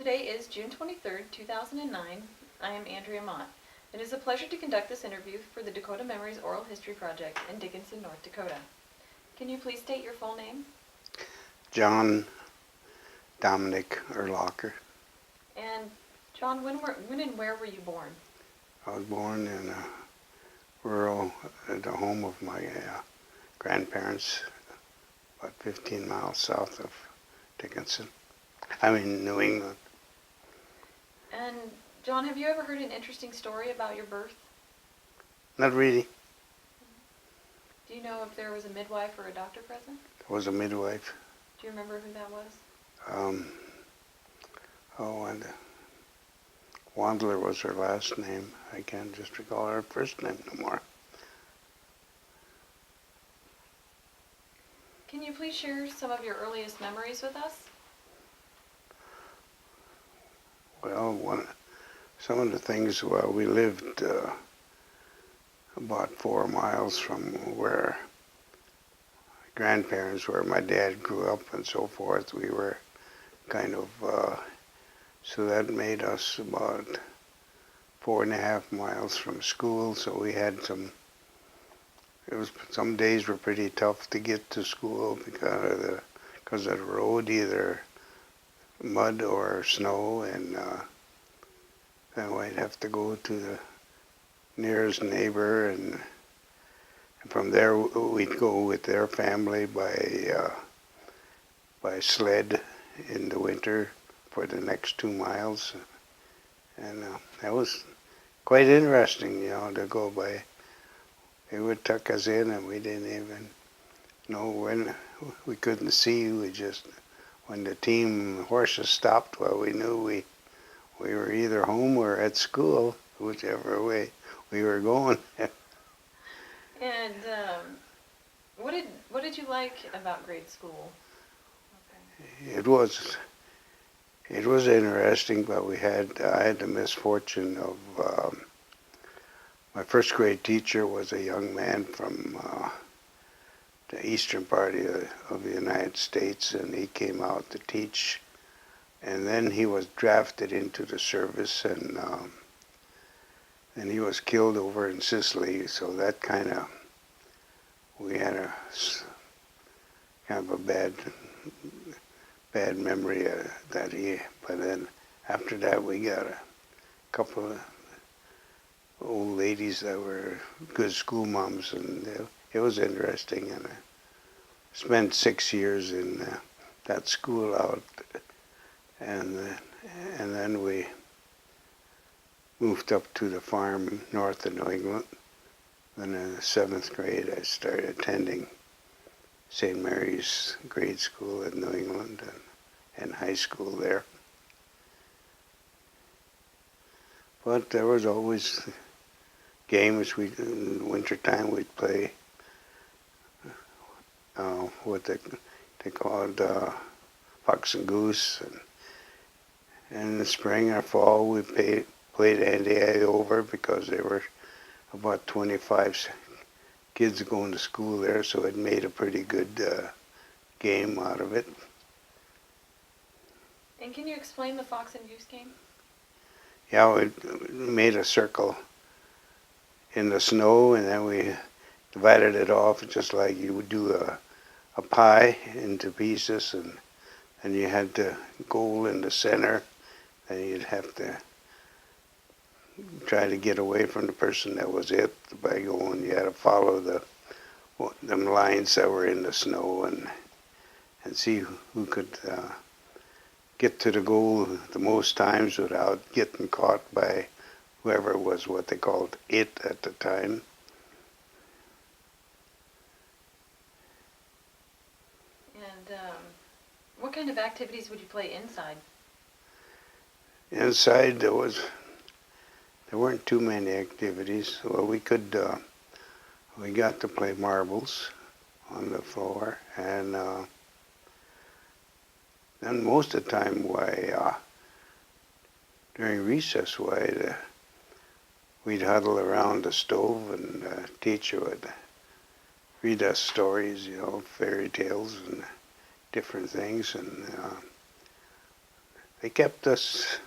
Today is June 23rd, 2009. I am Andrea Mott. It is a pleasure to conduct this interview for the Dakota Memories Oral History Project in Dickinson, North Dakota. Can you please state your full name? John Dominic Urlacher. And John, when and where were you born? I was born in a rural, at the home of my grandparents, about 15 miles south of Dickinson. New England. And John, have you ever heard an interesting story about your birth? Not really. Do you know if there was a midwife or a doctor present? I was a midwife. Do you remember who that was? And Wandler was her last name. I can't just recall her first name no more. Can you please share some of your earliest memories with us? Well, some of the things, we lived about 4 miles from where my grandparents were. My dad grew up and so forth. We were kind of, so that made us about 4.5 miles from school. So we had some days were pretty tough to get to school because of the road, either mud or snow, and then we'd have to go to the nearest neighbor, and from there we'd go with their family by sled in the winter for the next 2 miles, and that was quite interesting, to go by. They would tuck us in, and we didn't even know when. We couldn't see. When the team horses stopped, well, we knew we were either home or at school, whichever way we were going. And what did you like about grade school? Okay. It was interesting, but I had the misfortune of my first grade teacher was a young man from the eastern part of the United States, and he came out to teach, and then he was drafted into the service, and he was killed over in Sicily. So that we had a kind of a bad memory but then after that we got a couple of old ladies that were good school moms, and it was interesting, and I spent 6 years in that school out, and then we moved up to the farm north of New England. Then in the 7th grade I started attending St. Mary's grade school in New England, and high school there. But there was always games. In the wintertime we'd play what they called fox and goose, and in the spring or fall we played Andy over, because there were about 25 kids going to school there, so it made a pretty good game out of it. And can you explain the fox and goose game? Yeah, we made a circle in the snow, and then we divided it off just like you would do a pie into pieces, and you had the goal in the center, and you'd have to try to get away from the person that was it by going. You had to follow them lines that were in the snow, and see who could get to the goal the most times without getting caught by whoever was what they called it at the time. And what kind of activities would you play inside? Inside there weren't too many activities. Well, we got to play marbles on the floor, and then most of the time, during recess, we'd huddle around the stove, and the teacher would read us stories, fairy tales and different things, and they kept us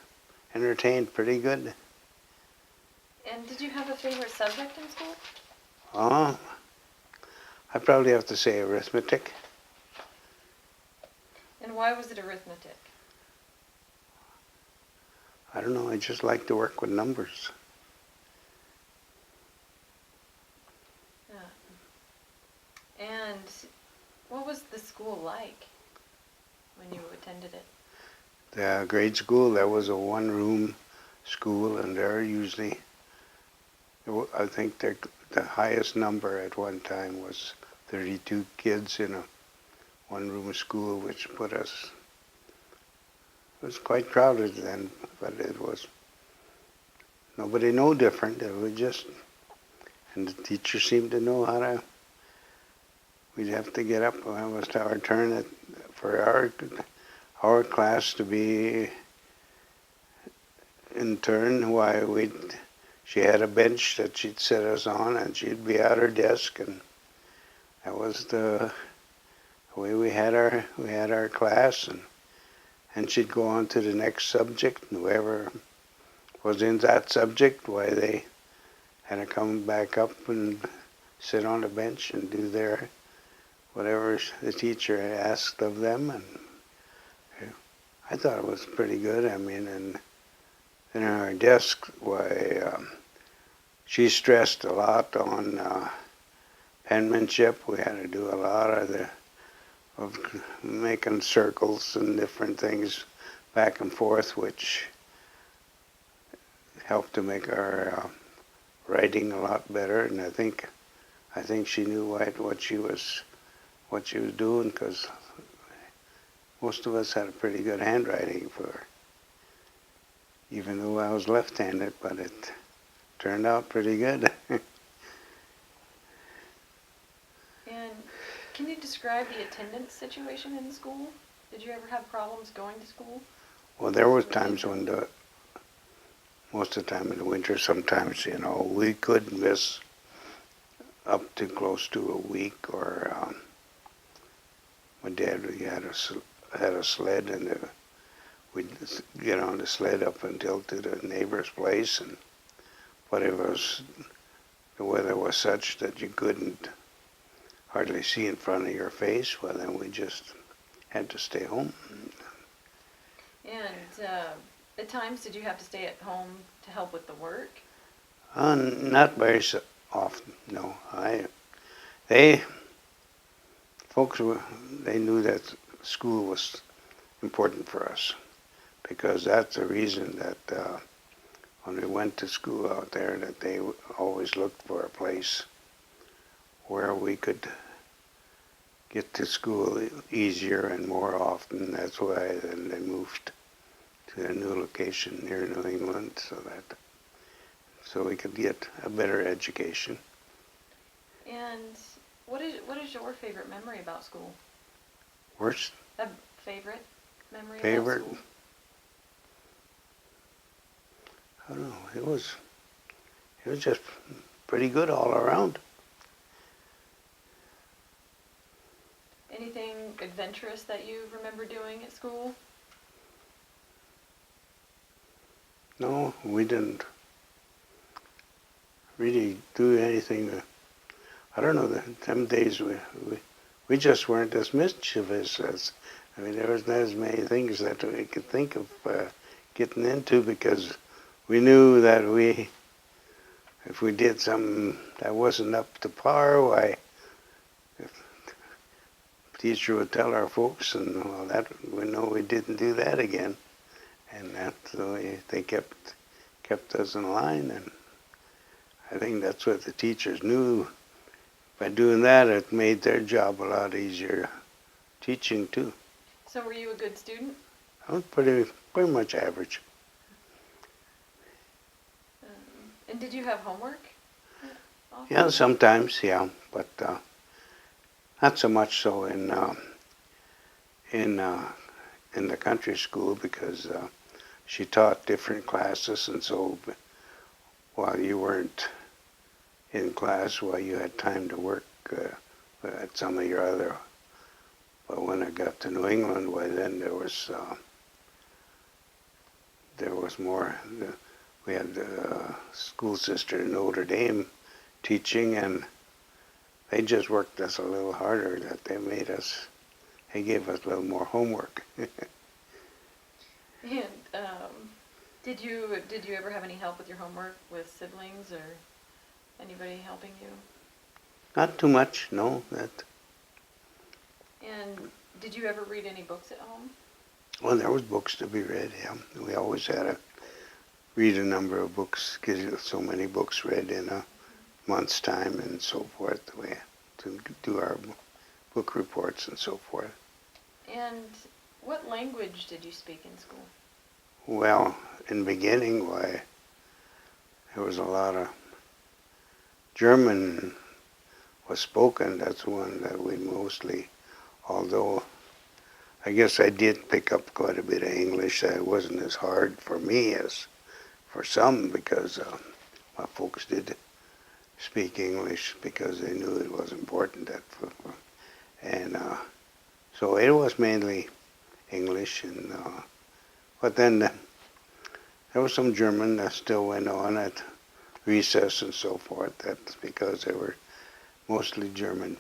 entertained pretty good. And did you have a favorite subject in school? Uh, I probably have to say arithmetic. And why was it arithmetic? I don't know, I just like to work with numbers. And what was the school like when you attended it? The grade school, that was a one-room school, and there usually, I think the highest number at one time was 32 kids in a one-room school, which put us, it was quite crowded then, but it was, nobody know different. It was just, and the teacher seemed to know how to, we'd have to get up when it was our turn for our class to be in turn. She had a bench that she'd set us on, and she'd be at her desk, and that was the way we had our class, and she'd go on to the next subject, and whoever was in that subject, why they had to come back up and sit on the bench and do their whatever the teacher asked of them. And I thought it was pretty good. I mean, and in our desk, she stressed a lot on penmanship. We had to do a lot of making circles and different things back and forth, which helped to make our writing a lot better. And I think she knew what she was doing, because most of us had a pretty good handwriting even though I was left-handed, but it turned out pretty good. And can you describe the attendance situation in the school? Did you ever have problems going to school? Well, there was times when most of the time in the winter, sometimes, we could miss up to close to a week, or my dad, we had a sled, and we'd get on the sled up until to the neighbor's place, but the weather was such that you couldn't hardly see in front of your face, well, then we just had to stay home. And at times, did you have to stay at home to help with the work? Not very often, no. Folks they knew that school was important for us, because that's the reason that when we went to school out there, that they always looked for a place where we could get to school easier and more often. That's why then they moved to a new location near New England, so we could get a better education. And what is your favorite memory about school? Worst? A favorite memory Favorite? about school? I don't know. It was just pretty good all around. Anything adventurous that you remember doing at school? No, we didn't really do anything. I don't know. Them days we just weren't as mischievous as. I mean, there was not as many things that we could think of getting into, because we knew that if we did something that wasn't up to par, why, if the teacher would tell our folks, and well, that we know we didn't do that again, and that's the way they kept us in line. And I think that's what the teachers knew. By doing that, it made their job a lot easier, teaching too. So were you a good student? I was pretty much average. And did you have homework? Often? Yeah, sometimes, yeah, but not so much so in the country school, because she taught different classes, and so while you weren't in class, while you had time to work at some of your other. But when I got to New England, why then there was there was more. We had the school sister in Notre Dame teaching, and they just worked us a little harder. That they gave us a little more homework. And did you ever have any help with your homework with siblings or anybody helping you? Not too much, no. And did you ever read any books at home? Well, there was books to be read. Yeah, we always had to read a number of books, because so many books read in a month's time and so forth. We had to do our book reports and so forth. And what language did you speak in school? Well, in the beginning, why, there was a lot of German was spoken. That's one that we mostly, although I guess I did pick up quite a bit of English. It wasn't as hard for me as for some, because my folks did speak English because they knew it was important. And so it was mainly English, and but then there was some German that still went on at recess and so forth. That's because they were mostly German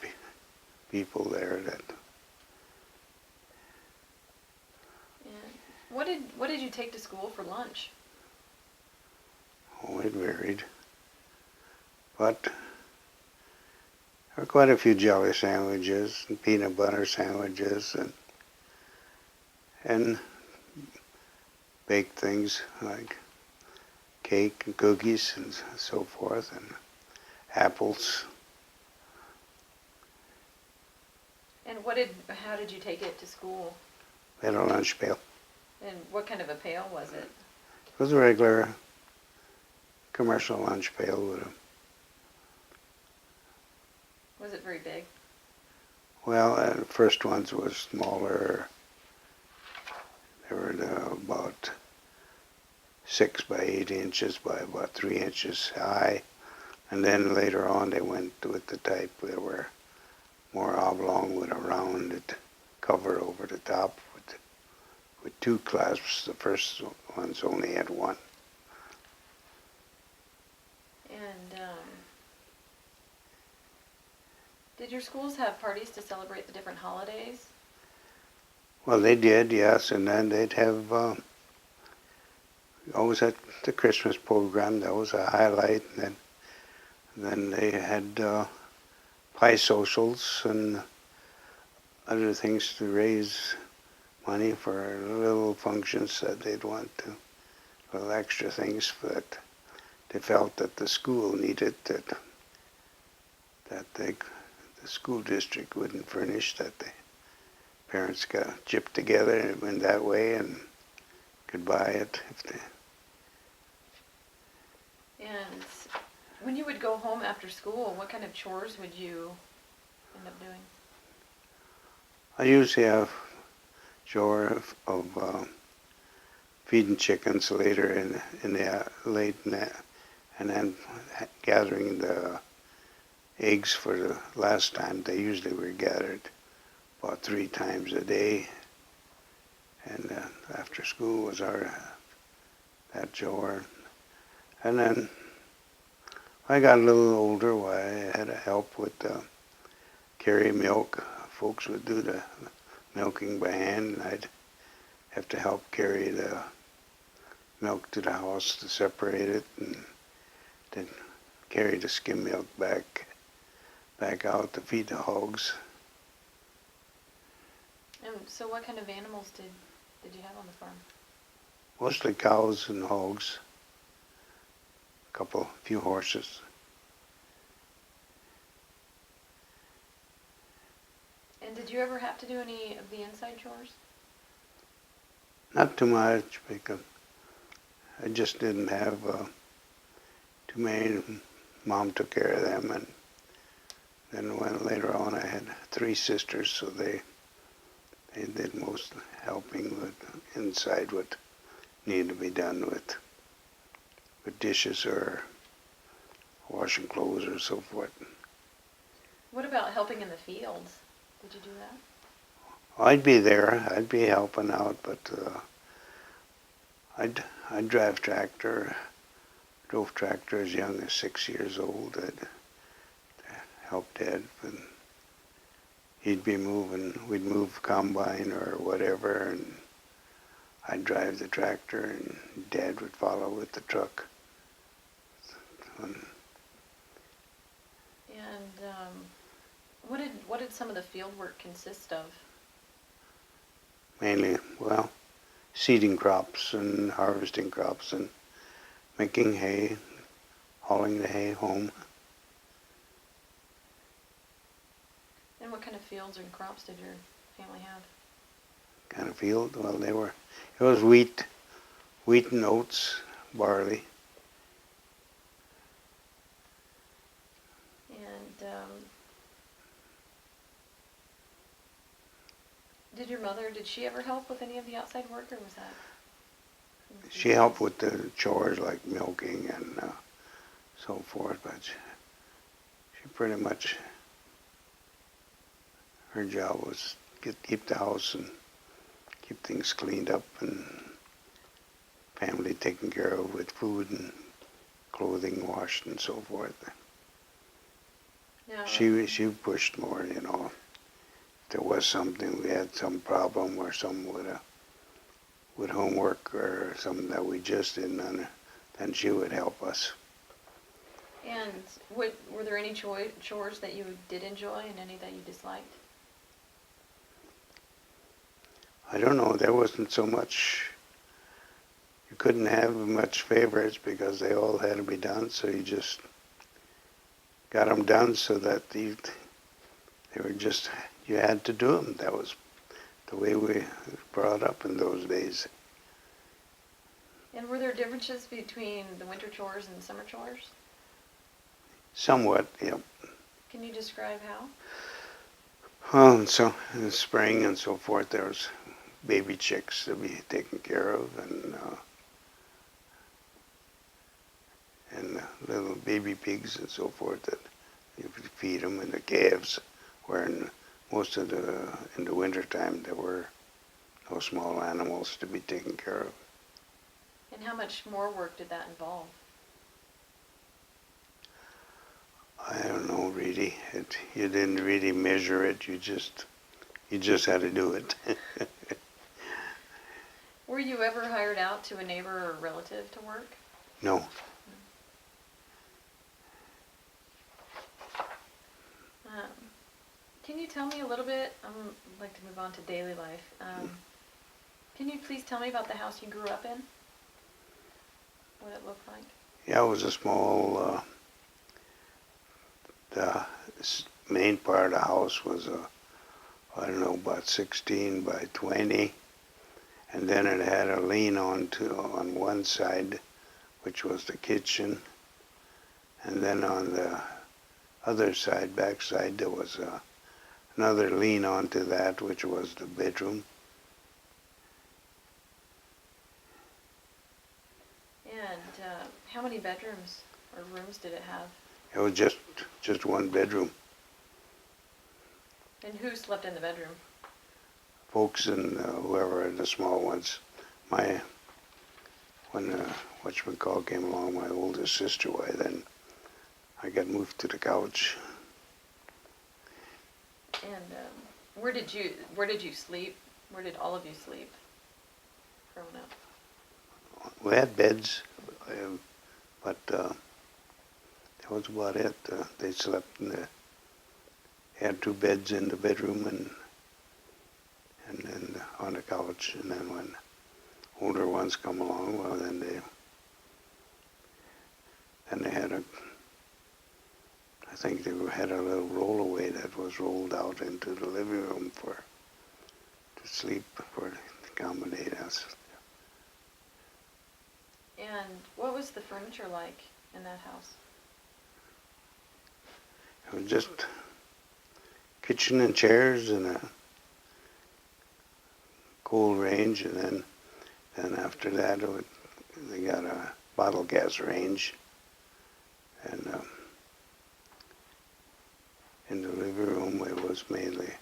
people there. And what did you take to school for lunch? Oh, it varied. But there were quite a few jelly sandwiches and peanut butter sandwiches and baked things like cake and cookies and so forth, and apples. And how did you take it to school? We had a lunch pail. And what kind of a pail was it? It was a regular commercial lunch pail with Was it very big? well, the first ones was smaller. They were about 6 by 8 inches by about 3 inches high. And then later on they went with the type that were more oblong with a rounded cover over the top with 2 clasps. The first ones only had 1. And did your schools have parties to celebrate the different holidays? Well, they did, yes, and then they'd have always had the Christmas program. That was a highlight. And then they had pie socials and other things to raise money for little functions that they'd want to, little extra things that they felt that the school needed, that the school district wouldn't furnish, that the parents got chipped together in that way and could buy it if they. And when you would go home after school, what kind of chores would you end up doing? I usually have chore of feeding chickens later in the late night, and then gathering the eggs for the last time. They usually were gathered about 3 times a day, and after school was that chore. And then I got a little older, why I had to help with carry milk. Folks would do the milking by hand, and I'd have to help carry the milk to the house to separate it, and then carry the skim milk back out to feed the hogs. And so what kind of animals did you have on the farm? Mostly cows and hogs, few horses. And did you ever have to do any of the inside chores? Not too much, because I just didn't have too many. Mom took care of them, and then when later on I had 3 sisters, so they did most helping with inside what needed to be done with dishes or washing clothes or so forth. What about helping in the fields? Did you do that? I'd be there. I'd be helping out, but I drive tractor. Drove tractor as young as 6 years old. I'd help Dad, and he'd be moving. We'd move combine or whatever, and I'd drive the tractor, and Dad would follow with the truck. And what did some of the field work consist of? mainly, well, seeding crops and harvesting crops and making hay, hauling the hay home. And what kind of fields and crops did your family have? Kind of field. Well, it was wheat and oats, barley. And did she ever help with any of the outside work, or was that? She helped with the chores like milking and so forth, but she pretty much, her job was keep the house and keep things cleaned up and family taken care of with food and clothing washed and so forth. Now, She pushed more, you know. If there was something, we had some problem or something with homework or something that we just didn't then she would help us. and were there any chores that you did enjoy and any that you disliked? I don't know, there wasn't so much, you couldn't have much favorites because they all had to be done, so you just got them done so that they were just, you had to do them. That was the way we were brought up in those days. And were there differences between the winter chores and the summer chores? Somewhat, yeah. Can you describe how? Well, and so in the spring and so forth, there was baby chicks to be taken care of, and little baby pigs and so forth that you could feed them, and the calves, where in the winter time there were no small animals to be taken care of. And how much more work did that involve? I don't know really. You didn't really measure it. You just had to do it. Were you ever hired out to a neighbor or relative to work? No. Can you tell me a little bit, I'd like to move on to daily life. Can you please tell me about the house you grew up in? What it looked like? Yeah, it was a small, the main part of the house was, I don't know, about 16 by 20. And then it had a lean on one side, which was the kitchen. And then on the other side, back side, there was another lean onto that, which was the bedroom. And how many bedrooms or rooms did it have? It was just one bedroom. And who slept in the bedroom? Folks and whoever, the small ones. When whatchamacallit came along, my oldest sister, why then I got moved to the couch. And where did you sleep? Where did all of you sleep growing up? We had beds, but that was about it. They slept had two beds in the bedroom and then on the couch. And then when older ones come along, well, then they had I think they had a little rollaway that was rolled out into the living room to sleep, to accommodate us. And what was the furniture like in that house? It was just kitchen and chairs and a coal range, and then after that they got a bottle gas range, and in the living room it was mainly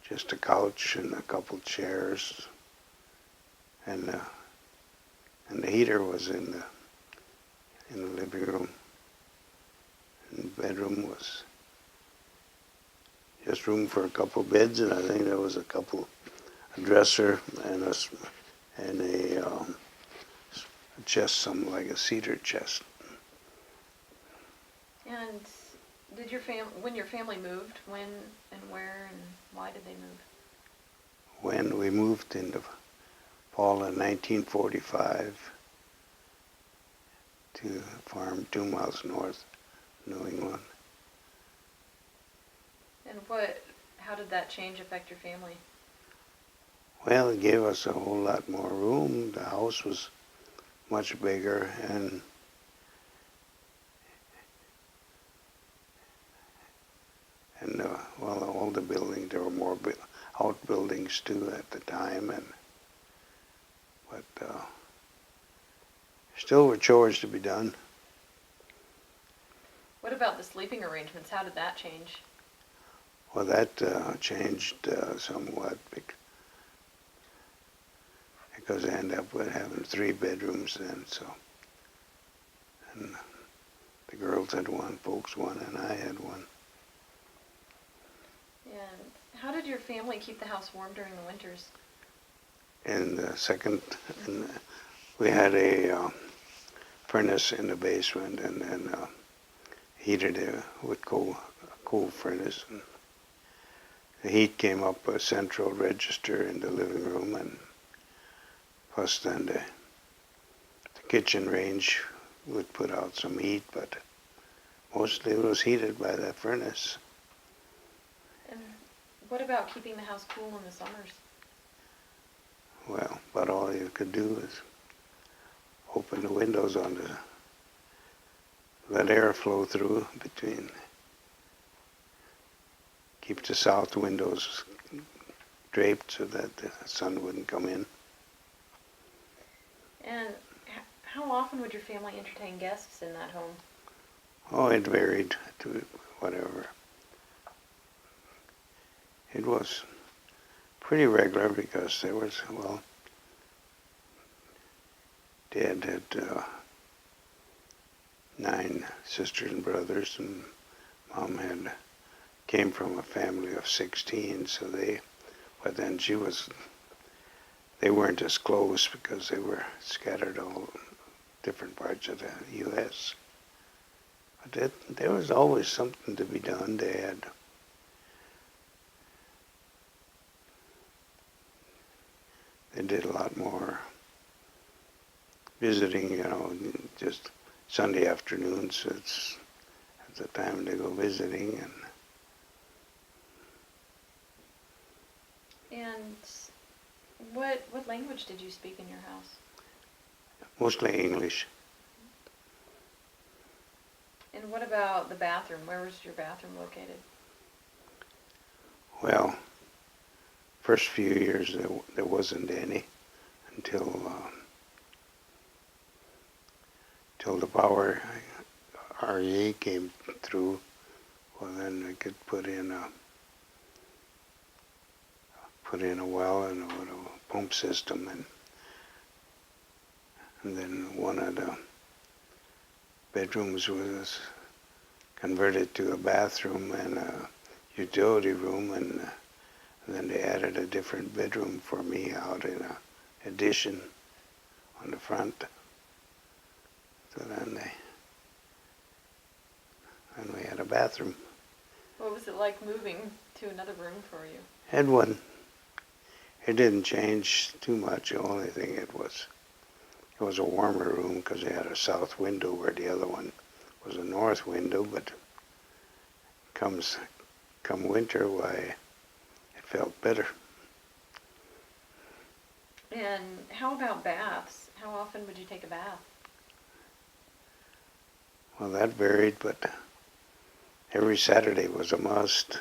just a couch and a couple chairs and And the heater was in the living room. And the bedroom was just room for a couple beds, and I think there was a dresser and a chest, something like a cedar chest. And did when your family moved, when and where and why did they move? When we moved in the fall of 1945 to a farm 2 miles north of New England. And how did that change affect your family? Well, it gave us a whole lot more room. The house was much bigger, and well, all the buildings, there were more outbuildings too at the time, but still were chores to be done. What about the sleeping arrangements? How did that change? Well, that changed somewhat because I ended up with having 3 bedrooms then. So, and the girls had one, folks one, and I had one. And how did your family keep the house warm during the winters? And we had a furnace in the basement, and then heated it with coal furnace. And the heat came up a central register in the living room, and plus then the kitchen range would put out some heat, but mostly it was heated by that furnace. And what about keeping the house cool in the summers? Well, about all you could do is open the windows let air flow through keep the south windows draped so that the sun wouldn't come in. And how often would your family entertain guests in that home? Oh, it varied to whatever. It was pretty regular because there was, well, Dad had 9 sisters and brothers, and Mom came from a family of 16, so but then they weren't as close because they were scattered all different parts of the U.S. But there was always something to be done. They did a lot more visiting, just Sunday afternoons. It's at the time to go visiting. And what language did you speak in your house? Mostly English. And what about the bathroom? Where was your bathroom located? Well, first few years there wasn't any until the power RE came through. Well, then we could put in a well and a pump system, and then one of the bedrooms was converted to a bathroom and a utility room, and then they added a different bedroom for me out in a addition on the front. So then we had a bathroom. What was it like moving to another room for you? Had one. It didn't change too much. The only thing it was a warmer room because they had a south window where the other one was a north window. But come winter, why, it felt better. And how about baths? How often would you take a bath? Well, that varied, but every Saturday was a must.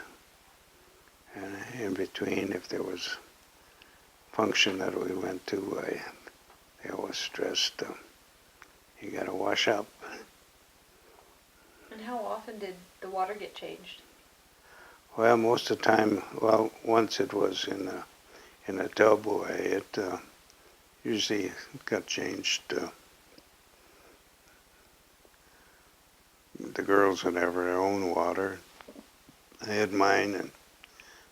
And in between, if there was function that we went to, they always stressed, you got to wash up. And how often did the water get changed? Well, most of the time, once it was in a tub, Usually it got changed. The girls would have their own water. I had mine, and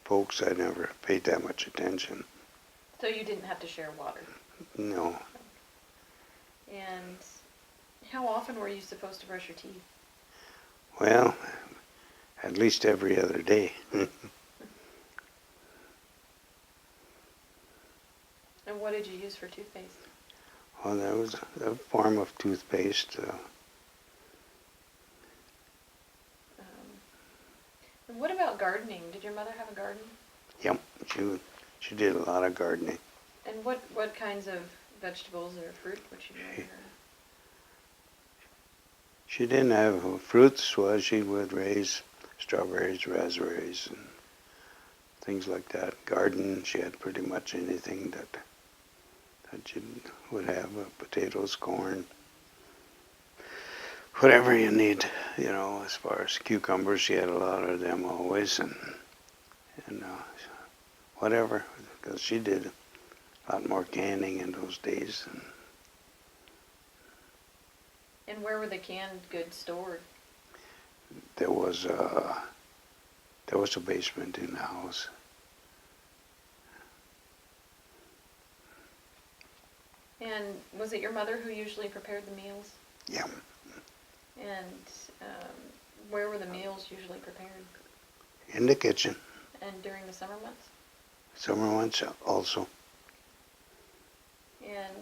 folks, I never paid that much attention. So you didn't have to share water. No. And how often were you supposed to brush your teeth? Well, at least every other day. And what did you use for toothpaste? Well, that was a form of toothpaste. And what about gardening? Did your mother have a garden? Yep, she did a lot of gardening. And what kinds of vegetables or fruit would she grow? She didn't have fruits, well, she would raise strawberries, raspberries, and things like that. Garden, she had pretty much anything that she would have, potatoes, corn, whatever you need, as far as cucumbers, she had a lot of them always, and whatever, because she did a lot more canning in those days. And where were the canned goods stored? There was a basement in the house. And was it your mother who usually prepared the meals? Yeah. And where were the meals usually prepared? In the kitchen. And during the summer months? Summer months also. And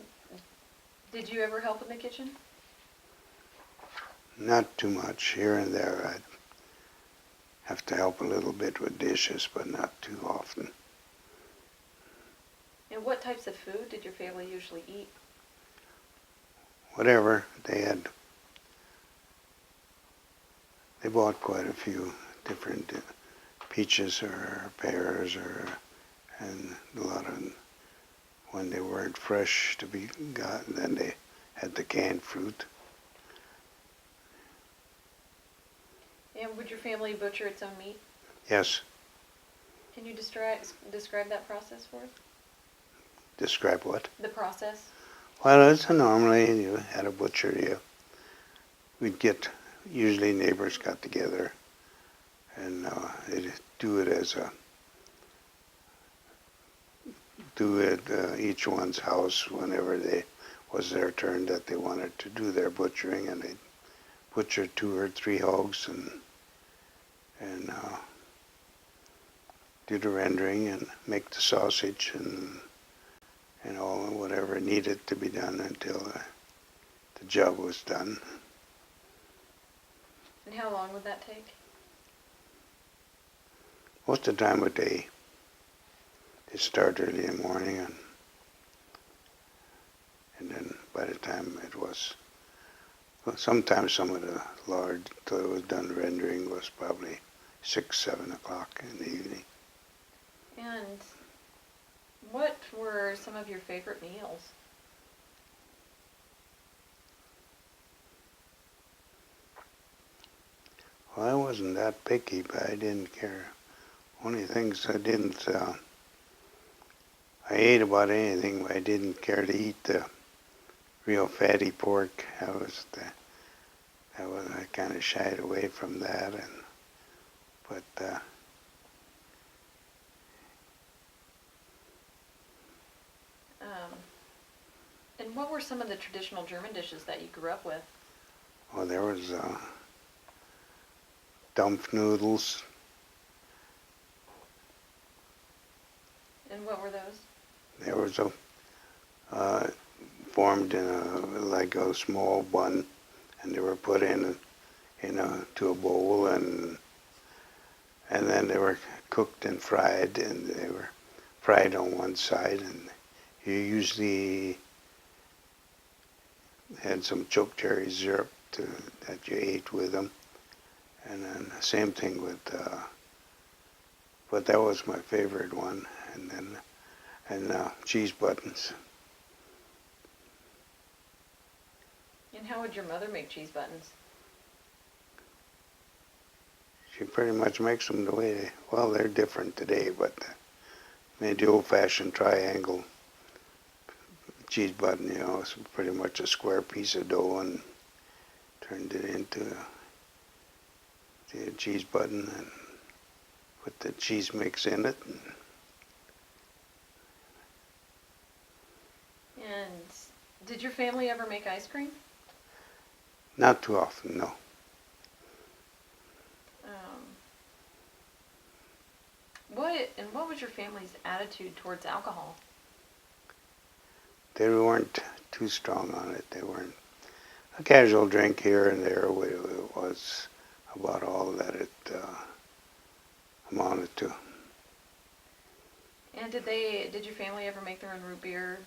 did you ever help in the kitchen? Not too much. Here and there I'd have to help a little bit with dishes, but not too often. And what types of food did your family usually eat? Whatever they had. They bought quite a few different peaches or pears, and a lot of, when they weren't fresh to be got, then they had the canned fruit. And would your family butcher its own meat? Yes. Can you describe that process for us? Describe what? The process? Well, it's normally you had a butcher. We'd get, usually neighbors got together, and they'd do it each one's house whenever was their turn that they wanted to do their butchering, and they'd butcher 2 or 3 hogs and do the rendering and make the sausage and all whatever needed to be done until the job was done. And how long would that take? Most of the time of day. They start early in the morning, and then by the time it was, well, sometimes some of the lard, till it was done rendering, was probably 6, 7 o'clock in the evening. And what were some of your favorite meals? Well, I wasn't that picky, but I didn't care. Only things I didn't, I ate about anything, but I didn't care to eat the real fatty pork. I kind of shied away from that, but and what were some of the traditional German dishes that you grew up with? well, there was dumpf noodles. And what were those? There was formed in like a small bun, and they were put to a bowl, and then they were cooked and fried, and they were fried on one side, and you usually had some choke cherry syrup that you ate with them, and then the same thing with, but that was my favorite one, and cheese buttons. And how would your mother make cheese buttons? She pretty much makes them the way they're different today, but made the old-fashioned triangle cheese button, you know, it's pretty much a square piece of dough, and turned it into the cheese button and put the cheese mix in it. And did your family ever make ice cream? Not too often, no. What was your family's attitude towards alcohol? They weren't too strong on it. They weren't a casual drink here and there. It was about all that it amounted to. And did your family ever make their own root beer,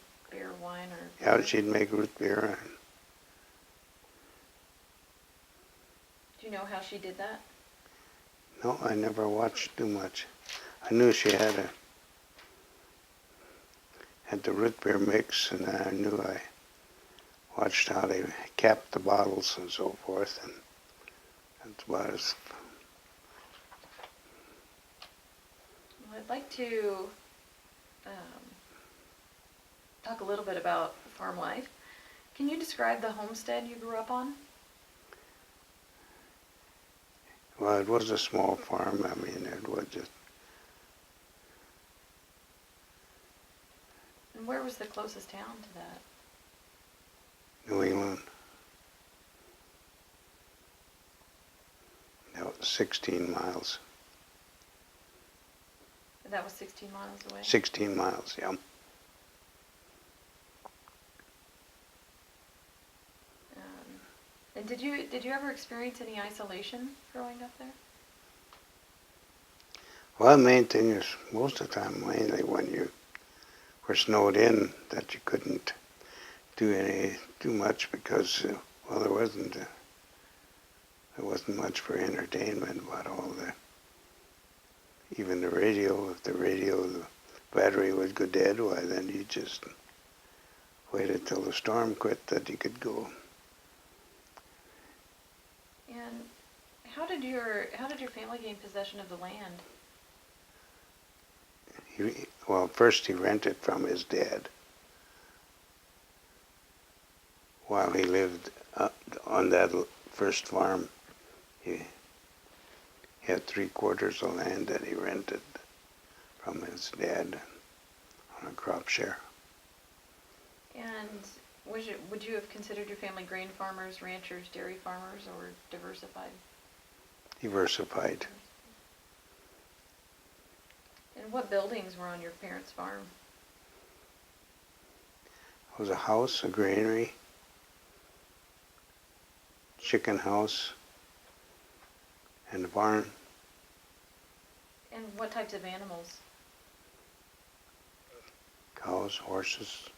wine, or? Yeah, beer? she'd make root beer. Do you know how she did that? No, I never watched too much. I knew she had the root beer mix, and I knew I watched how they capped the bottles and so forth, and that's about as. Well, I'd like to talk a little bit about farm life. Can you describe the homestead you grew up on? Well, it was a small farm. I mean, it was just. And where was the closest town to that? New England. That was 16 miles. That was 16 miles away? 16 miles, yeah. And did you ever experience any isolation growing up there? Well, the main thing is, most of the time, mainly when you were snowed in, that you couldn't do much because, well, there wasn't much for entertainment about all the, even the radio. If the battery would go dead, why then you just waited till the storm quit that you could go. And how did your family gain possession of the land? Well, first he rented from his dad while he lived on that first farm. He had 3/4 of land that he rented from his dad on a crop share. And would you have considered your family grain farmers, ranchers, dairy farmers, or diversified? Diversified. And what buildings were on your parents' farm? It was a house, a granary, chicken house, and a barn. And what types of animals? Cows, horses.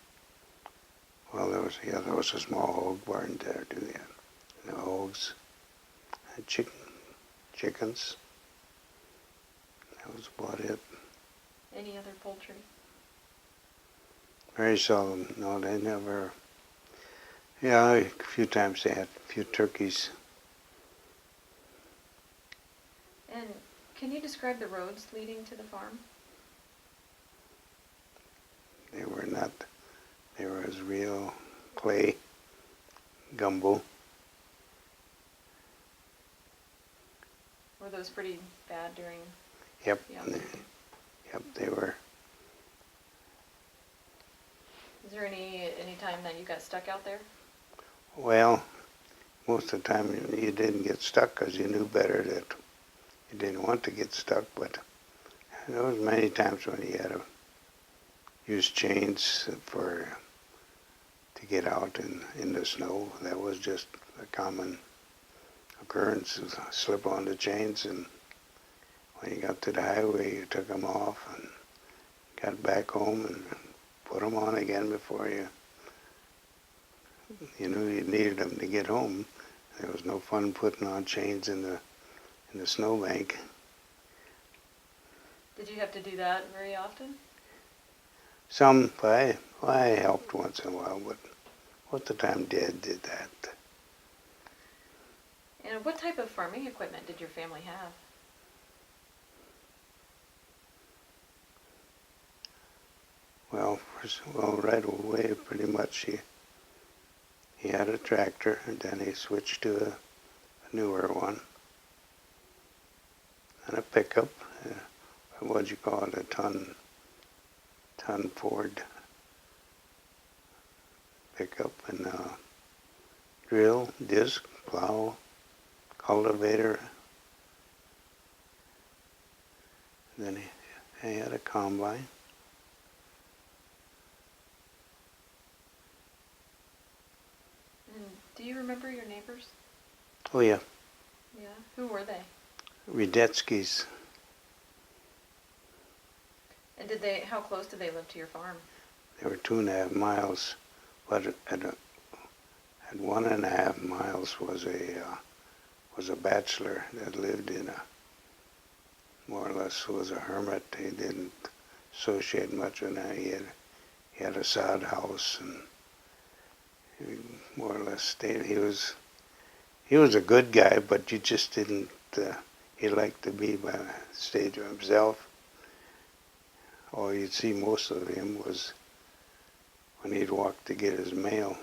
Well, there was a small hog barn there too. Yeah, the hogs, and chickens. That was about it. Any other poultry? Very seldom. No, they never. Yeah, a few times they had a few turkeys. And can you describe the roads leading to the farm? They were not. They were as real clay, gumbo. Were those pretty bad during? Yep. Yeah. Yep, they were. Is there any time that you got stuck out there? Well, most of the time you didn't get stuck because you knew better that you didn't want to get stuck. But there was many times when you had to use chains to get out in the snow. That was just a common occurrence. Slip on the chains, and when you got to the highway, you took them off and got back home and put them on again before you knew you needed them to get home. There was no fun putting on chains in the snowbank. Did you have to do that very often? Some, I helped once in a while, but most of the time Dad did that. And what type of farming equipment did your family have? Well, right away, pretty much he had a tractor, and then he switched to a newer one, and a pickup. What'd you call it? A ton Ford pickup, and drill, disc, plow, cultivator. Then he had a combine. And do you remember your neighbors? Oh yeah, Yeah. Who were they? Radetzky's. And how close did they live to your farm? They were 2.5 miles, but at 1.5 miles was a bachelor that lived in more or less was a hermit. He didn't associate much with that. He had a sod house, and he more or less stayed. He was a good guy, but you just didn't. He liked to be by the stage of himself. All you'd see most of him was when he'd walk to get his mail.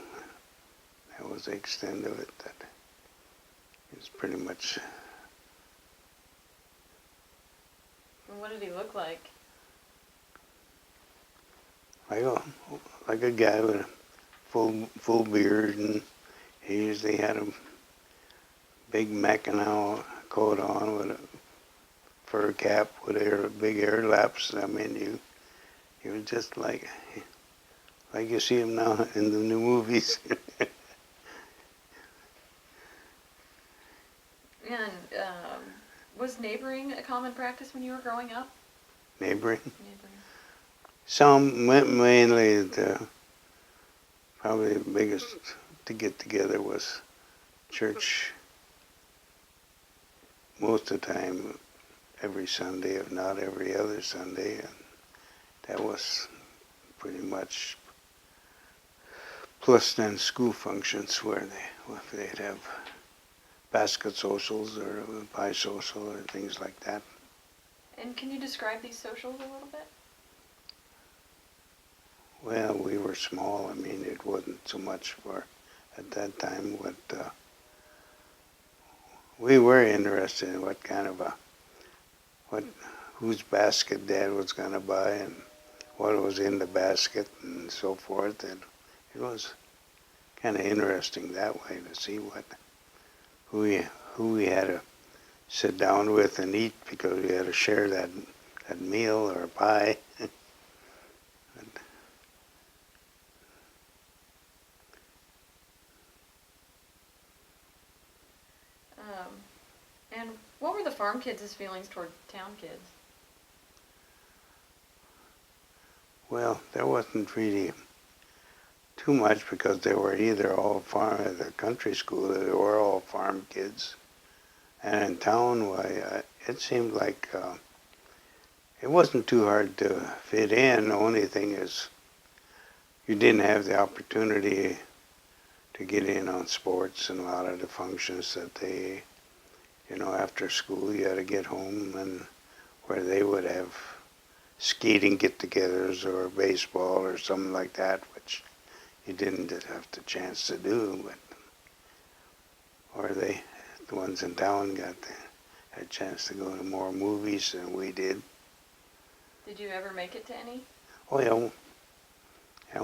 That was the extent of it. That he was pretty much. And what did he look like? Like a guy with a full beard, and he usually had a big Mackinaw coat on with a fur cap with big air laps. I mean, you was just like you see him now in the new movies. And was neighboring a common practice when you were growing up? Neighboring. Neighboring. Some mainly probably the biggest to get together was church. Most of the time, every Sunday, if not every other Sunday, and that was pretty much. Plus, then school functions where they'd have basket socials or pie social or things like that. And can you describe these socials a little bit? Well, we were small. I mean, it wasn't so much for at that time what we were interested in what kind of whose basket Dad was going to buy and what was in the basket and so forth. And it was kind of interesting that way to see who we had to sit down with and eat because we had to share that meal or pie. And what were the farm kids' feelings toward town kids? Well, there wasn't really too much because they were either all farm at the country school, they were all farm kids. And in town, it seemed like it wasn't too hard to fit in. The only thing is you didn't have the opportunity to get in on sports and a lot of the functions that they, after school you had to get home and where they would have skating get-togethers or baseball or something like that, which you didn't have the chance to do, or the ones in town had a chance to go to more movies than we did. Did you ever make it to any? Oh yeah, yeah,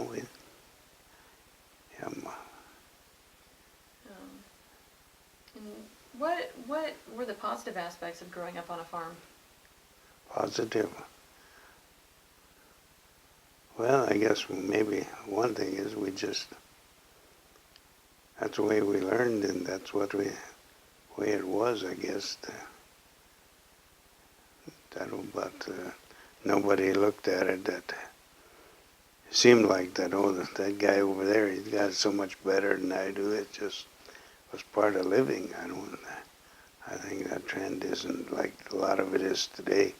And what were the positive aspects of growing up on a farm? positive. Well, I guess maybe one thing is that's the way we learned, and that's the way it was, I guess. But nobody looked at it that seemed like that, that guy over there, he's got it so much better than I do. It just was part of living. I think that trend isn't like a lot of it is today.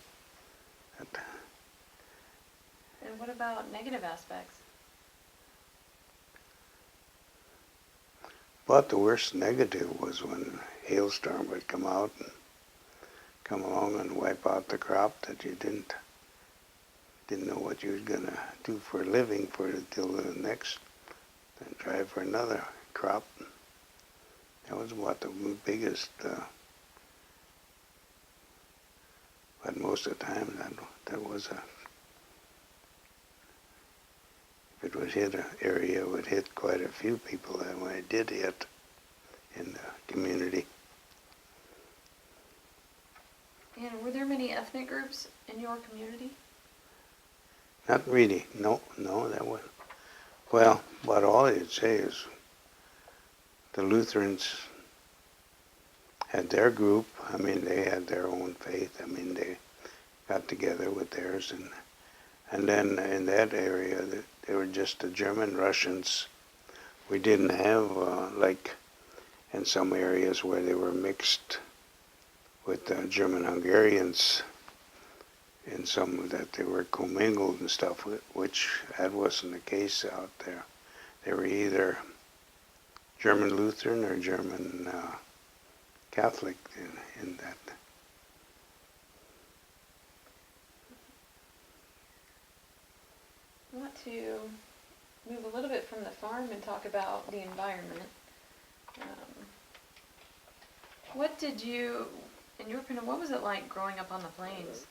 And what about negative aspects? But the worst negative was when hailstorm would come out and come along and wipe out the crop that you didn't know what you were gonna do for a living till the next, then try for another crop. That was what the biggest. But most of the time, that was a. If it would hit an area, it would hit quite a few people. And when it did hit in the community. And were there many ethnic groups in your community? Not really. No, that was. Well, about all you'd say is the Lutherans had their group. I mean, they had their own faith. I mean, they got together with theirs, and then in that area, they were just the German Russians. We didn't have like in some areas where they were mixed with German Hungarians, in some that they were commingled and stuff, which that wasn't the case out there. They were either German Lutheran or German Catholic in that. I want to move a little bit from the farm and talk about the environment. What did you, in your opinion, what was it like growing up on the plains?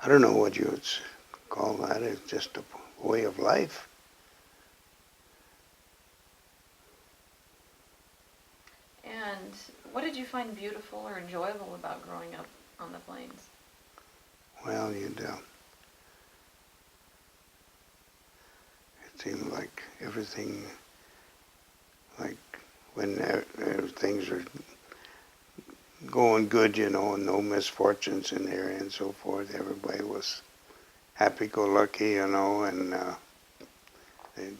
I don't know what you would call that. It's just a way of life. And what did you find beautiful or enjoyable about growing up on the plains? Well, it seemed like everything, like when things were going good, and no misfortunes in there and so forth. Everybody was happy-go-lucky, and they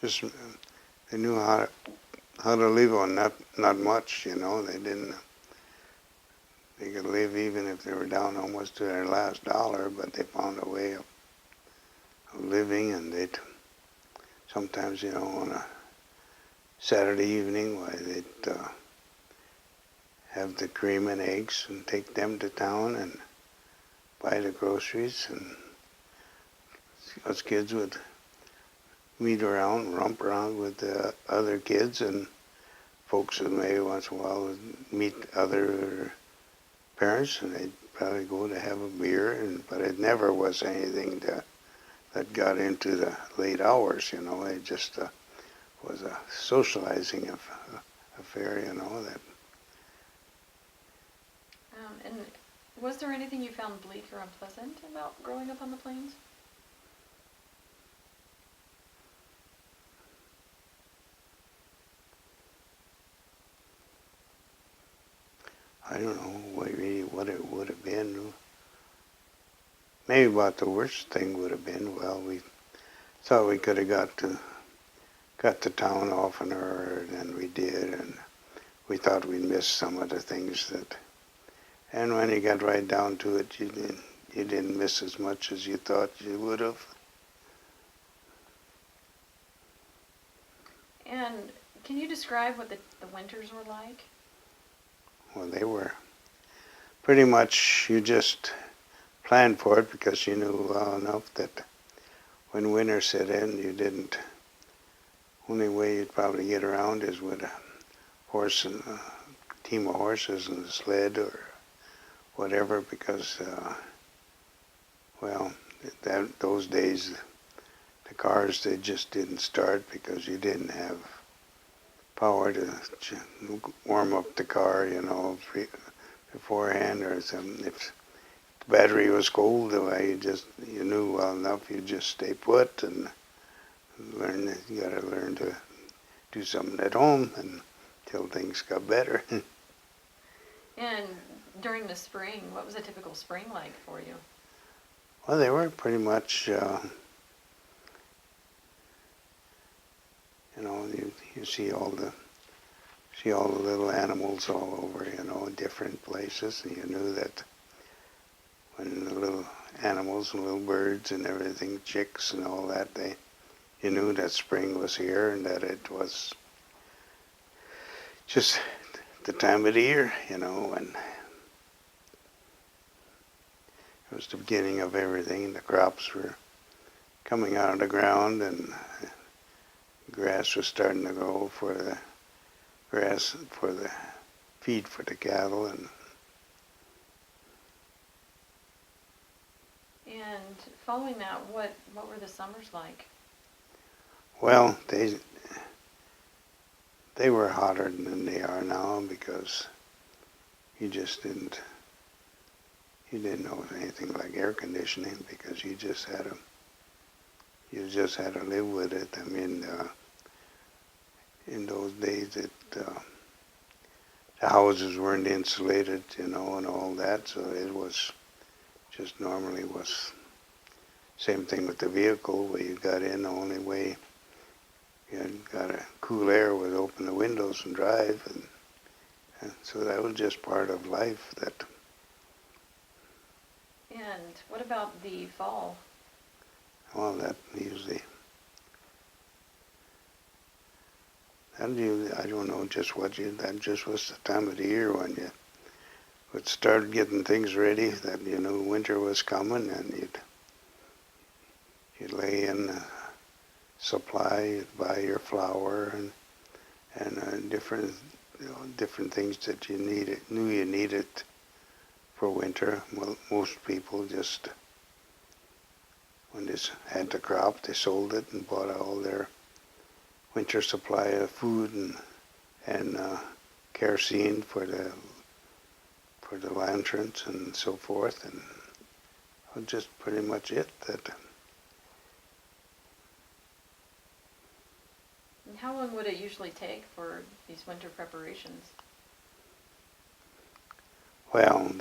just they knew how to live on not much, They didn't. They could live even if they were down almost to their last dollar, but they found a way of living, and they'd sometimes, on a Saturday evening, they'd have the cream and eggs and take them to town and buy the groceries, and us kids would meet around, romp around with the other kids, and folks would maybe once in a while would meet other parents, and they'd probably go to have a beer, but it never was anything that got into the late hours, It just was a socializing affair, that. And was there anything you found bleak or unpleasant about growing up on the plains? I don't know really what it would have been. Maybe about the worst thing would have been, well, we thought we could have got to town oftener than we did, and we thought we'd miss some of the things and when you got right down to it, you didn't miss as much as you thought you would have. And can you describe what the winters were like? Well, they were pretty much, you just planned for it because you knew well enough that when winter set in, only way you'd probably get around is with a horse and a team of horses and a sled or whatever, because, those days, the cars, they just didn't start because you didn't have power to warm up the car, beforehand, or something. If the battery was cold, you knew well enough, you just stay put and you got to learn to do something at home until things got better. And during the spring, what was a typical spring like for you? Well, they were pretty much, you see all the little animals all over, different places, and you knew that when the little animals and little birds and everything, chicks and all that, you knew that spring was here and that it was just the time of the year, you know, and it was the beginning of everything. The crops were coming out of the ground, and grass was starting to grow for the grass for the feed for the cattle. And following that, what were the summers like? Well, they were hotter than they are now because you didn't know anything like air conditioning, because you just had to live with it. I mean, in those days, the houses weren't insulated, you know, and all that, so it was just normally was same thing with the vehicle. Where you got in, the only way you got a cool air was open the windows and drive, and so that was just part of life. And what about the fall? Well, that usually, I don't know just that just was the time of the year when you would start getting things ready, that you knew winter was coming, and you'd lay in supply, you'd buy your flour and different things that you knew you needed for winter. Well, most people just, when they had the crop, they sold it and bought all their winter supply of food and kerosene for the lanterns and so forth, and that was just pretty much it. And how long would it usually take for these winter preparations? Well,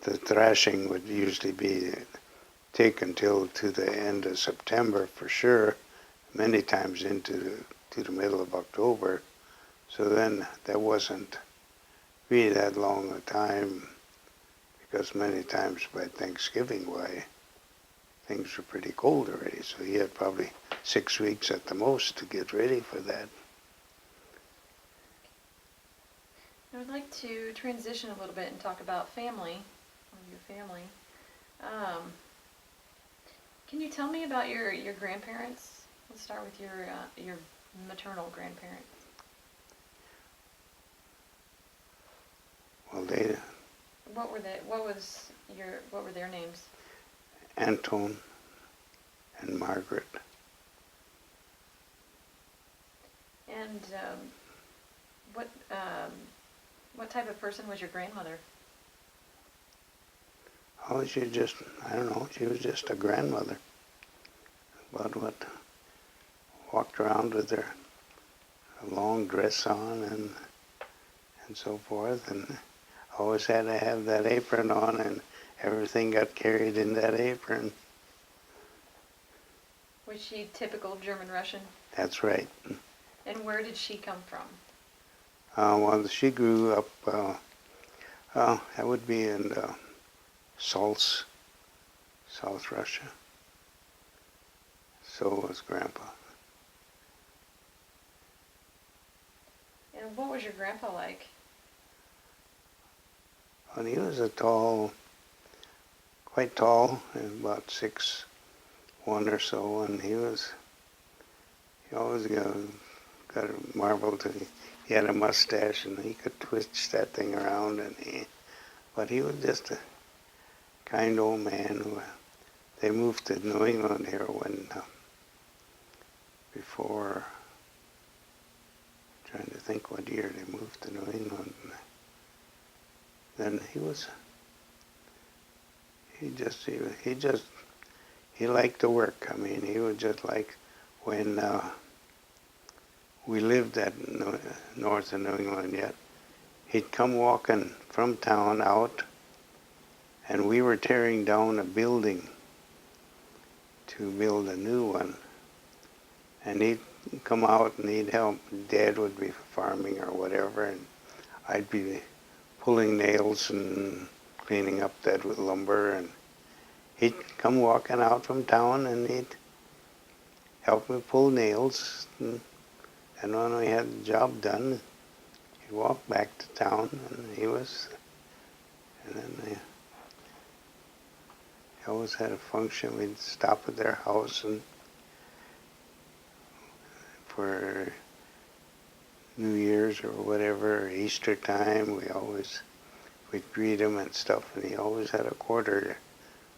the thrashing would usually take until to the end of September for sure, many times into the middle of October. So then there wasn't really that long a time, because many times by Thanksgiving, things were pretty cold already. So you had probably 6 weeks at the most to get ready for that. I would like to transition a little bit and talk about family, or your family. Can you tell me about your grandparents? Let's start with your maternal grandparents. Well, What were their names? Anton and Margaret. And what type of person was your grandmother? Oh, I don't know, she was just a grandmother. Walked around with her long dress on and so forth, and always had to have that apron on, and everything got carried in that apron. Was she typical German Russian? That's right. And where did she come from? Well, she grew up, that would be in South Russia. So was Grandpa. And what was your grandpa like? And he was quite tall, about 6'1" or so, and he always got a marvel to. He had a mustache, and he could twitch that thing around, but he was just a kind old man. They moved to New England here before. Trying to think what year they moved to New England. Then he liked to work. I mean, he was just like when we lived at north of New England yet. He'd come walking from town out, and we were tearing down a building to build a new one. And he'd come out and he'd help. Dad would be farming or whatever, and I'd be pulling nails and cleaning up that with lumber, and he'd come walking out from town and he'd help me pull nails, and when we had the job done, we walked back to town, and and then they always had a function. We'd stop at their house, and for New Year's or whatever, or Easter time, we'd greet him and stuff, and he always had a quarter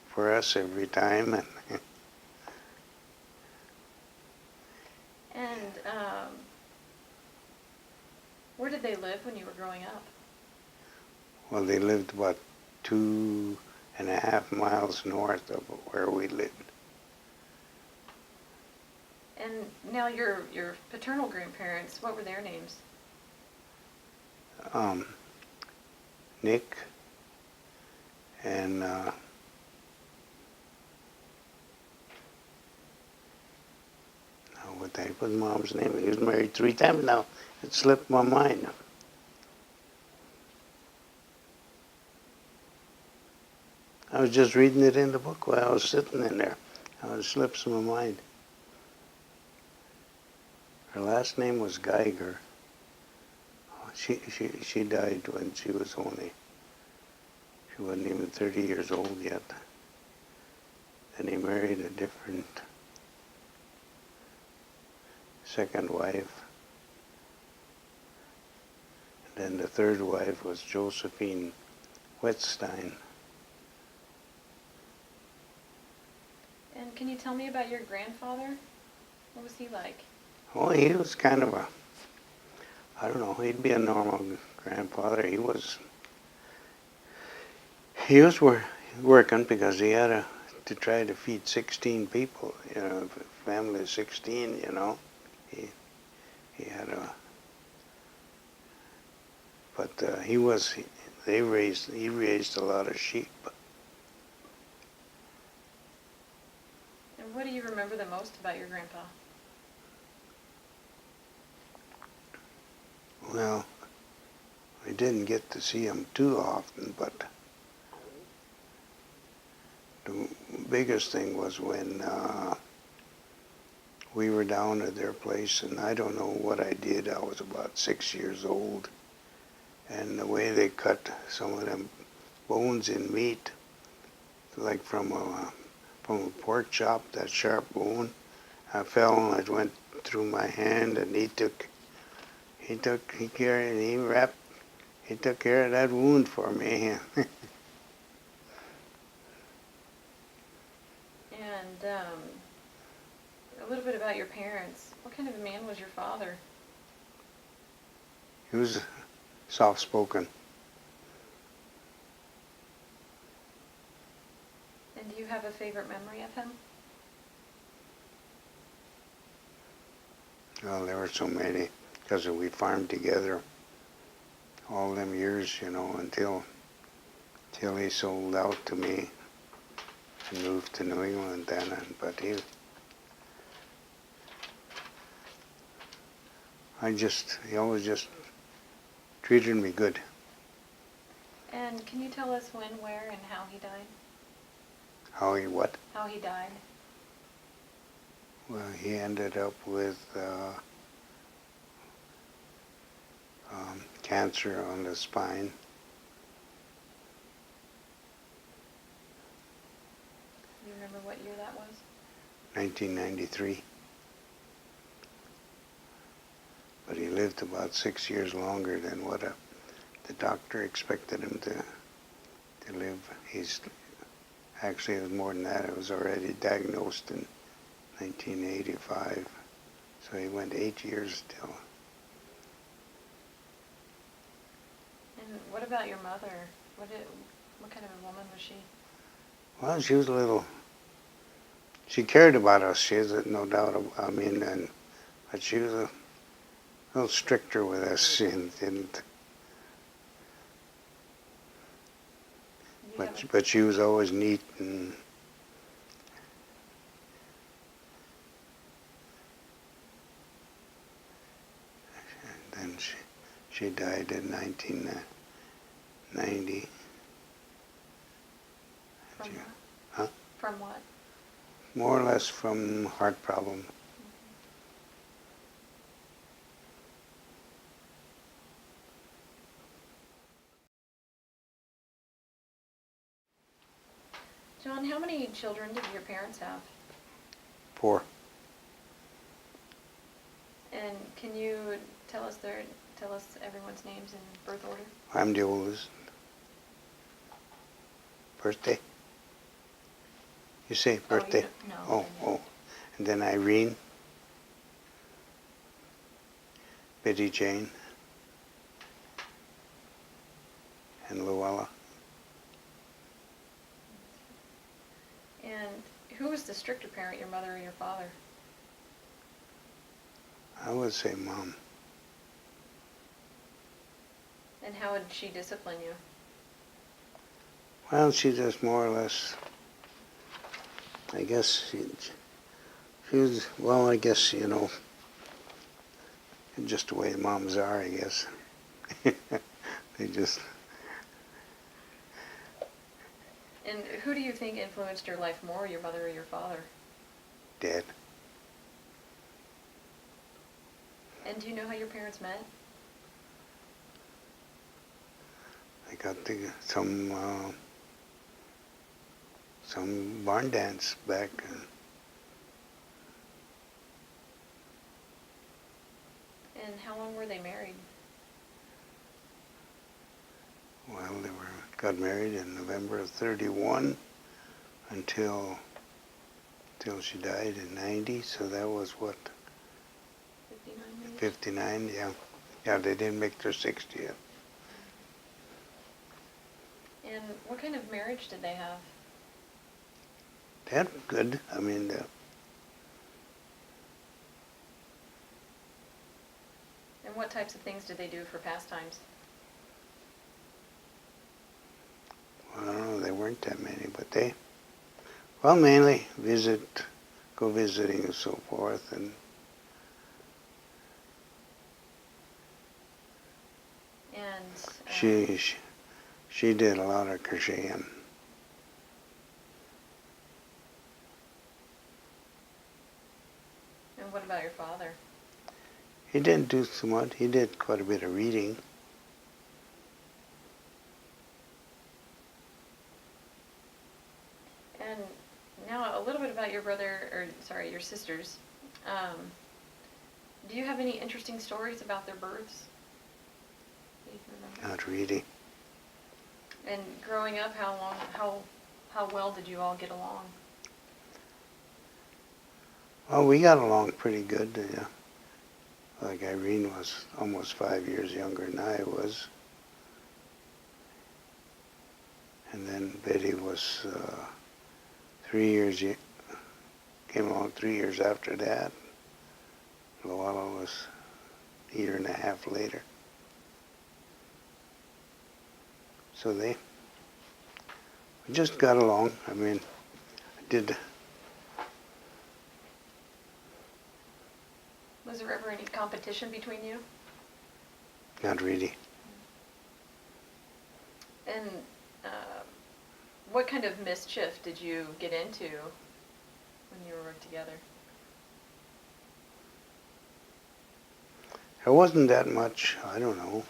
for us every time. And where did they live when you were growing up? Well, they lived about 2.5 miles north of where we lived. And now your paternal grandparents, what were their names? Nick and what the heck was Mom's name? He was married 3 times now. It slipped my mind. I was just reading it in the book while I was sitting in there. It slips my mind. Her last name was Geiger. She died when she wasn't even 30 years old yet. Then he married a different second wife. And then the third wife was Josephine Wetstein. And can you tell me about your grandfather? What was he like? Well, he was kind of I don't know, he'd be a normal grandfather. He was working because he had to try to feed 16 people, a family of 16, He had but he raised a lot of sheep. And what do you remember the most about your grandpa? Well, I didn't get to see him too often, but the biggest thing was when we were down at their place, and I don't know what I did. I was about 6 years old, and the way they cut some of them bones in meat, like from a pork chop, that sharp bone, I fell and it went through my hand, and he took care of that wound for me. And a little bit about your parents. What kind of a man was your father? He was soft-spoken. And do you have a favorite memory of him? Well, there were so many, because we farmed together all them years, until he sold out to me and moved to New England then. But he always just treated me good. And can you tell us when, where, and how he died? How he what? How he died. Well, he ended up with cancer on the spine. Do you remember what year that was? 1993. But he lived about 6 years longer than what the doctor expected him to live. Actually, it was more than that. It was already diagnosed in 1985. So he went 8 years still. And what about your mother? What kind of a woman was she? Well, she was she cared about us. She has no doubt. But she was a little stricter with us. She didn't. But she was always neat and. Then she died in 1990. From what? Huh? From what? More or less from heart problem. Mm-hmm. John, how many children did your parents have? 4. And can you tell us everyone's names in birth order? I'm the oldest. Birthday? You say birthday? No. Oh. And then Irene, Betty Jane, and Luella. And who was the stricter parent, your mother or your father? I would say Mom. And how would she discipline you? Well, she just more or less, I guess she was, well, I guess, just the way moms are, I guess. They just... And who do you think influenced your life more, your mother or your father? Dad. And do you know how your parents met? I got some barn dance back. And how long were they married? Well, they got married in November of '31 until she died in '90. So that was what? 59 maybe? 59. Yeah. Yeah, they didn't make their 60th. And what kind of marriage did they have? That was good. I mean, And what types of things did they do for pastimes? I don't know, there weren't that many, but well, mainly go visiting and so forth, and she did a lot of crocheting. And what about your father? He didn't do so much. He did quite a bit of reading. And now a little bit about your your sisters. Do you have any interesting stories about their births that you can remember? Not really. And growing up, how well did you all get along? Well, we got along pretty good. Yeah. Like Irene was almost 5 years younger than I was. And then Betty was 3 years, came along 3 years after that. Luella was a year and a half later. So we just got along. I mean, Was there ever any competition between you? Not really. And what kind of mischief did you get into when you were together? There wasn't that much, I don't know,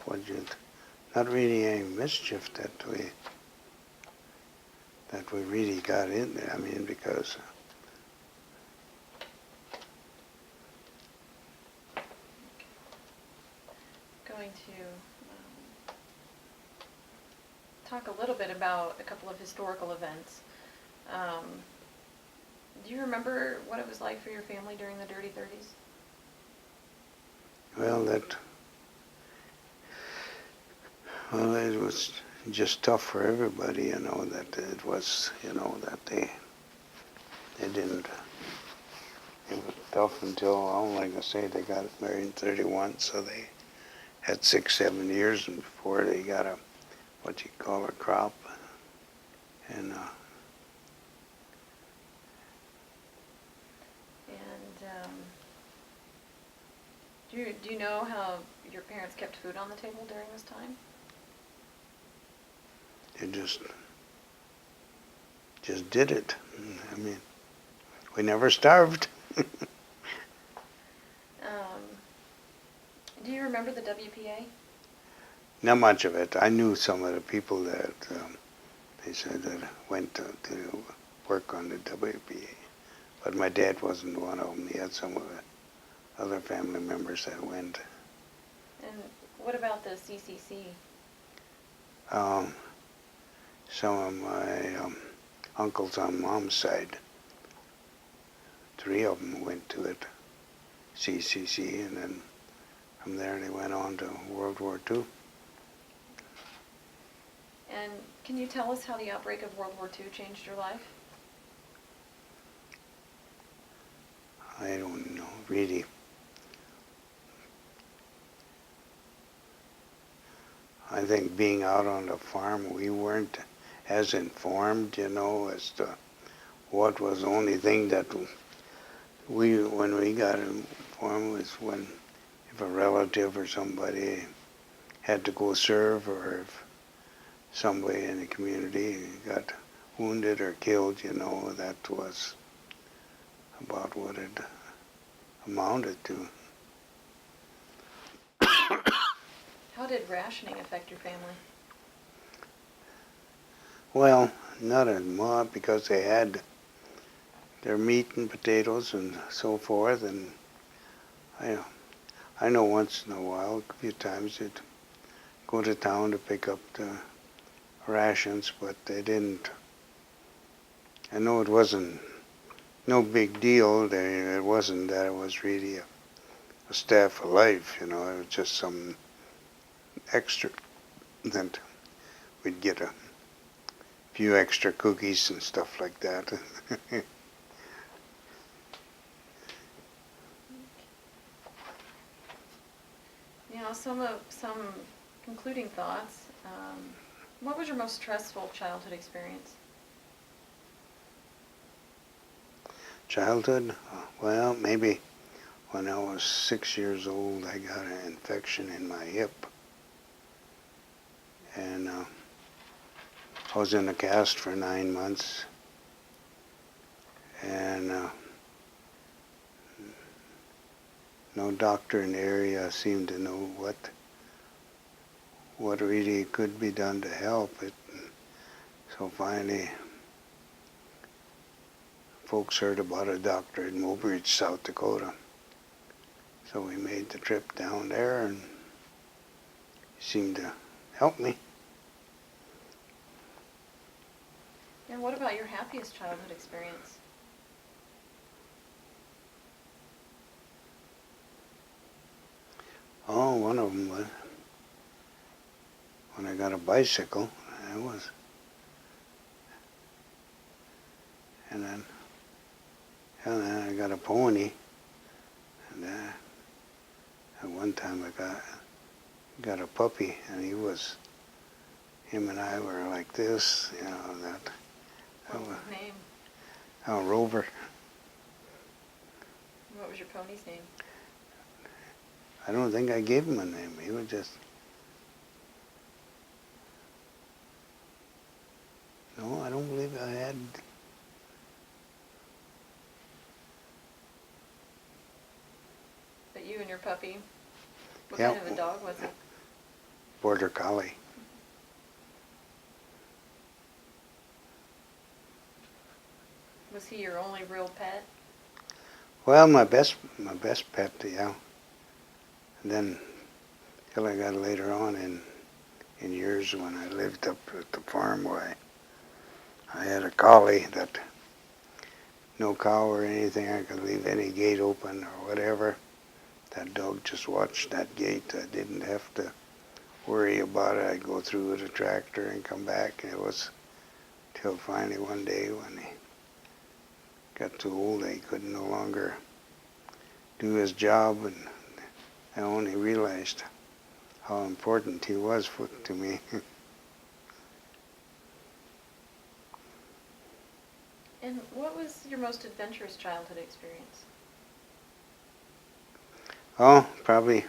not really any mischief that we really got in there. I mean, because Going to talk a little bit about a couple of historical events. Do you remember what it was like for your family during the Dirty 30s? well, it was just tough for everybody, that it was, that they didn't, it was tough until, like I say, they got married in '31, so they had 6-7 years before they got what you call a crop. And do you know how your parents kept food on the table during this time? they just did it. I mean, we never starved. Do you remember the WPA? Not much of it. I knew some of the people that they said that went to work on the WPA. But my dad wasn't one of them. He had some of the other family members that went. And what about the CCC? Some of my uncles on mom's side, 3 of them went to it, CCC, and then from there they went on to World War II. And can you tell us how the outbreak of World War II changed your life? I don't know, really. I think being out on the farm, we weren't as informed, as to what was the only thing that when we got informed was when if a relative or somebody had to go serve, or if somebody in the community got wounded or killed, that was about what it amounted to. How did rationing affect your family? Well, not as much, because they had their meat and potatoes and so forth, and I know once in a while, a few times, they'd go to town to pick up the rations, but they didn't. I know it wasn't no big deal. It wasn't that it was really a staff of life, it was just some extra that we'd get a few extra cookies and stuff like that. Some concluding thoughts. What was your most stressful childhood experience? Childhood? Well, maybe when I was 6 years old, I got an infection in my hip. And I was in a cast for 9 months. And no doctor in the area seemed to know what really could be done to help it. So finally, folks heard about a doctor in Mobridge, South Dakota. So we made the trip down there, and he seemed to help me. And what about your happiest childhood experience? Oh, one of them was when I got a bicycle. And then I got a pony. And at one time I got a puppy, and him and I were like this, What's his name? Rover. What was your pony's name? I don't think I gave him a name. He was just... No, I don't believe I had... But you and your puppy, what Yeah. kind of a dog was it? Border Collie. Was he your only real pet? Well, my best pet, yeah. And then, till I got later on in years when I lived up at the farm where I had a collie that no cow or anything, I could leave any gate open or whatever. That dog just watched that gate. I didn't have to worry about it. I'd go through with a tractor and come back. And it was till finally one day when he got too old, he could no longer do his job, and I only realized how important he was to me. And what was your most adventurous childhood experience? Oh, probably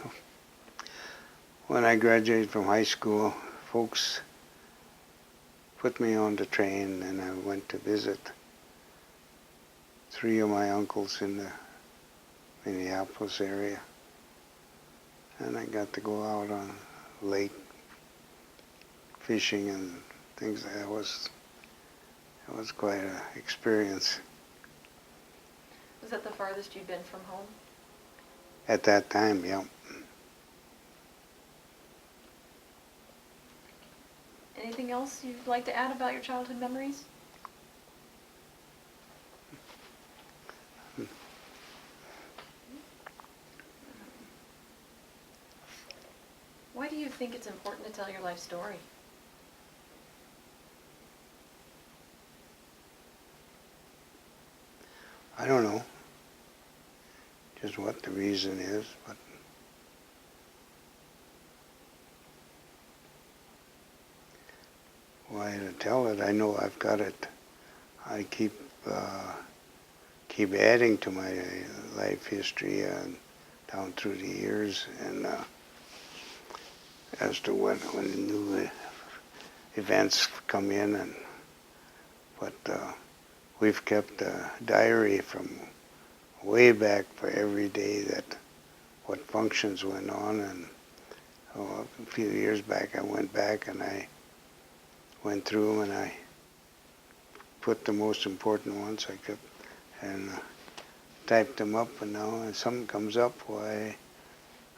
when I graduated from high school, folks put me on the train, and I went to visit 3 of my uncles in the Minneapolis area. And I got to go out on lake fishing and things. It it was quite an experience. Was that the farthest you'd been from home? At that time, yeah. Anything else you'd like to add about your childhood memories? Why do you think it's important to tell your life story? I don't know just what the reason is, but why to tell it? I know I've got it. I keep adding to my life history down through the years, and as to when new events come in, but we've kept a diary from way back for every day that what functions went on, and a few years back I went back and I went through them and I put the most important ones I could and typed them up, and now when something comes up, why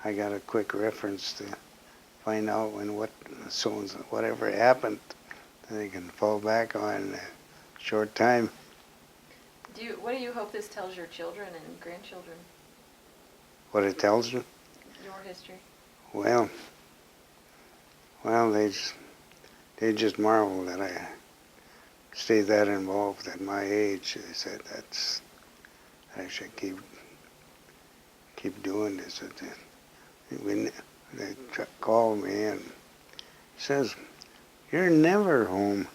I got a quick reference to find out whatever happened, they can fall back on in a short time. What do you hope this tells your children and grandchildren? What it tells you? Your history. Well, they just marvel that I stay that involved at my age. They said I should keep doing this. They call me and says, "You're never home."